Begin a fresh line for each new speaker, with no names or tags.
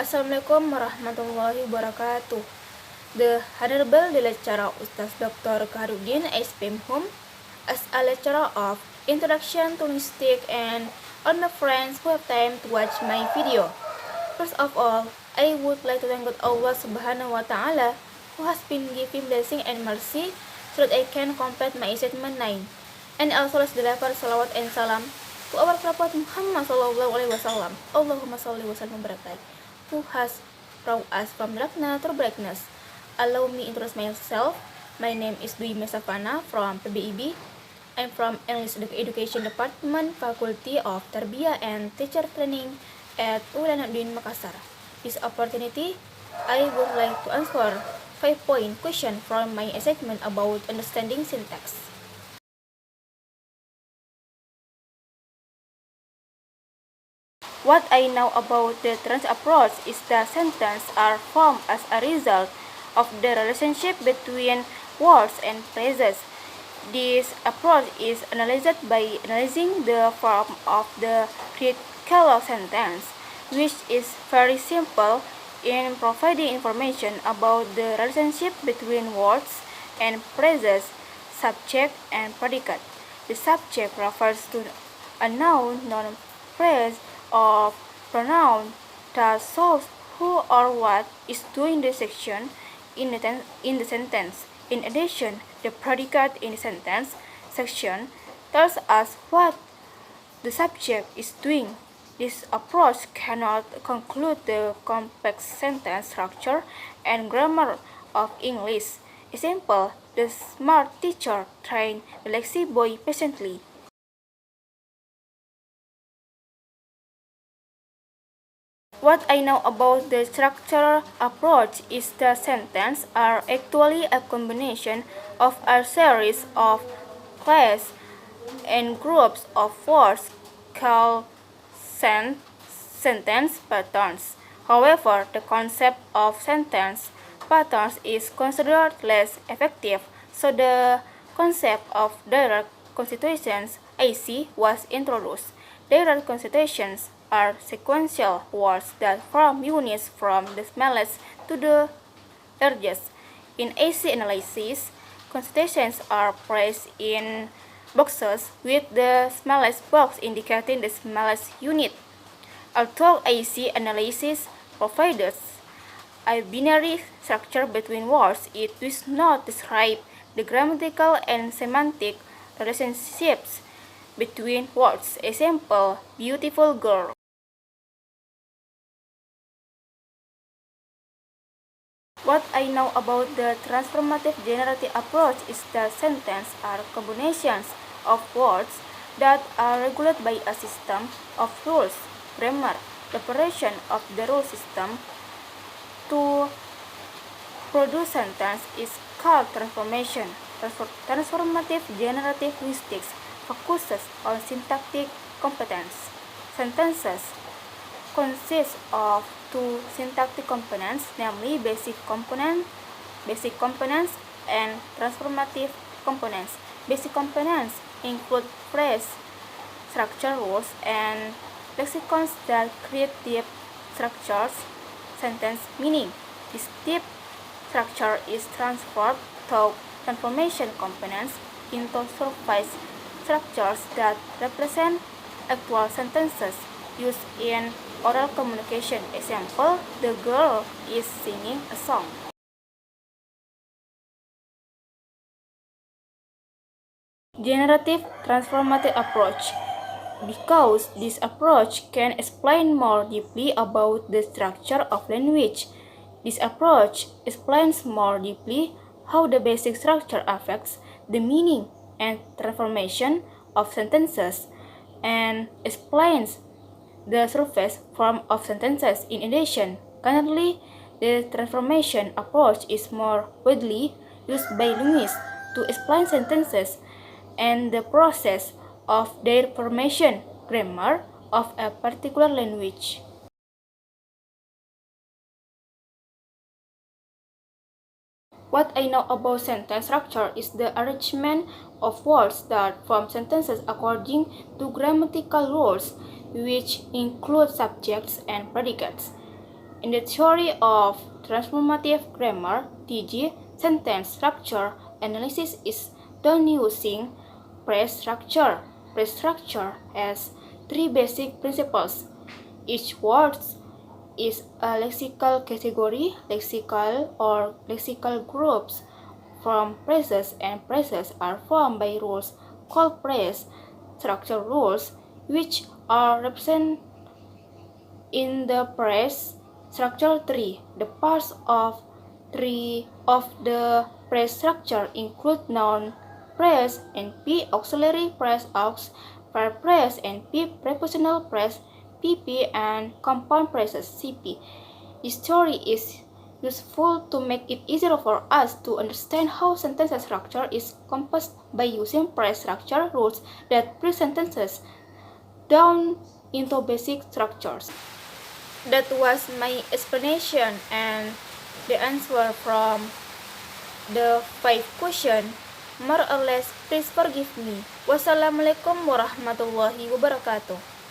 Assalamualaikum warahmatullahi wabarakatuh. The Honorable the Lecturer Ustaz Dr. Kaharudin S.Pemhum as a lecturer of Introduction to Linguistics and all my friends who have time to watch my video. First of all, I would like to thank God Allah Subhanahu wa Ta'ala who has been giving blessing and mercy so that I can complete my statement 9. And also let's deliver salawat and salam to our Prophet Muhammad Sallallahu Alaihi Wasallam. Allahumma salli wa sallam barakatuh, who has brought us from darkness to brightness. Allow me to introduce myself. My name is Dwi Mesafana from PBIB. I'm from English Education Department, Faculty of Tarbiyah and Teacher Training at Ulanuddin Makassar. This opportunity, I would like to answer 5-point question from my assignment about understanding syntax. What I know about the trans approach is that sentences are formed as a result of the relationship between words and phrases. This approach is analyzed by analyzing the form of the critical sentence, which is very simple in providing information about the relationship between words and phrases, subject and predicate. The subject refers to a noun, non-phrase, or pronoun that shows who or what is doing the action in the sentence. In addition, the predicate in the sentence section tells us what the subject is doing. This approach cannot conclude the complex sentence structure and grammar of English. Example, the smart teacher trained the lazy boy patiently. What I know about the structural approach is that sentences are actually a combination of a series of classes and groups of words called sentence patterns. However, the concept of sentence patterns is considered less effective, so the concept of direct constitutions (AC) was introduced. Direct constitutions are sequential words that form units from the smallest to the largest. In AC analysis, constitutions are placed in boxes with the smallest box indicating the smallest unit. Although AC analysis provides a binary structure between words, it does not describe the grammatical and semantic relationships between words. Example, beautiful girl. What I know about the transformative generative approach is that sentences are combinations of words that are regulated by a system of rules, grammar. The operation of the rule system to produce sentence is called transformation. Transformative generative linguistics focuses on syntactic competence. Sentences consist of two syntactic components, namely basic components, and transformative components. Basic components include phrase, structure rules, and lexicons that create deep structures, sentence meaning. This deep structure is transferred through transformation components into surface structures that represent actual sentences used in oral communication. Example, the girl is singing a song. Generative transformative approach. Because this approach can explain more deeply about the structure of language. This approach explains more deeply how the basic structure affects the meaning and transformation of sentences and explains the surface form of sentences. In addition, currently, the transformation approach is more widely used by linguists to explain sentences and the process of their formation, grammar of a particular language. What I know about sentence structure is the arrangement of words that form sentences according to grammatical rules, which include subjects and predicates. In the theory of transformative grammar, TG, sentence structure analysis is done using phrase structure. Phrase structure has three basic principles. Each word is a lexical category, lexical or lexical groups from phrases, and phrases are formed by rules called phrase structure rules, which are represented in the phrase structure tree. The parts of the phrase structure include noun phrase and auxiliary phrase verb phrase and prepositional phrase PP and compound phrases CP. This theory is useful to make it easier for us to understand how sentence structure is composed by using phrase structure rules that break sentences down into basic structures. That was my explanation and the answer from the 5 questions. More or less, please forgive me. Wassalamualaikum warahmatullahi wabarakatuh.